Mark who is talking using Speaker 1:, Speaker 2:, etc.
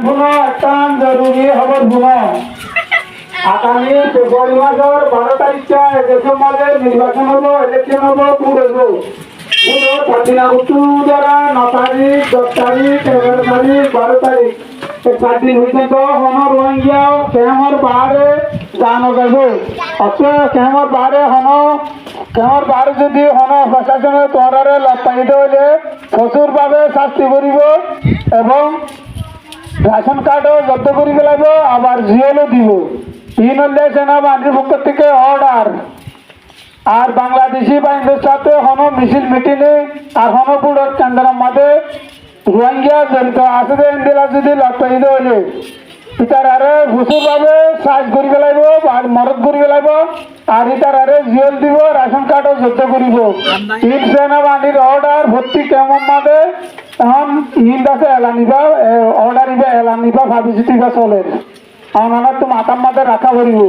Speaker 1: শুনো একটা জরুরি খবর শুনো আগামী ফেব্রুয়ারি মাসের 12 তারিখে দেশের মাঝে নির্বাচন হবো ইলেকশন হবো পুর হইব পুরো স্বাধীনা উত্তর দ্বারা 9 তারিখ 10 তারিখ 11 তারিখ 12 তারিখ এই 7 দিন পর্যন্ত হন রোহিঙ্গা কেমর বাহারে জানো গেছে অত কেমর বাহারে হন কেমর বাহারে যদি হন প্রশাসনের তোরারে লপাইতে হইলে প্রচুরভাবে শাস্তি করিব এবং রেশন কার্ডও জব্দ করে ফেলাইব আবার জিওলও দিব তিন হলে সেনাবাহিনীর পক্ষ থেকে অর্ডার আর বাংলাদেশি বাহিনীর সাথে হন মিছিল মিটিংয়ে আর হন বুড়োর কেন্দ্রের মাঝে রোহিঙ্গা জড়িত আছে ইন্দিলা যদি লটপাইতে হইলে ইতার আরে প্রচুরভাবে সাজ করে ফেলাইব আর মরদ করে ফেলাইব আর ইতার আরে জিওল দিব রেশন কার্ডও জব্দ করিব তিন সেনাবাহিনীর অর্ডার ভর্তি কেমন মাঝে এখন ইন্দ আছে এলানিবা অর্ডার ইবা এলানিবা ভাবি চিটিবা চলে আমার তো মাথার মাঝে রাখা করিব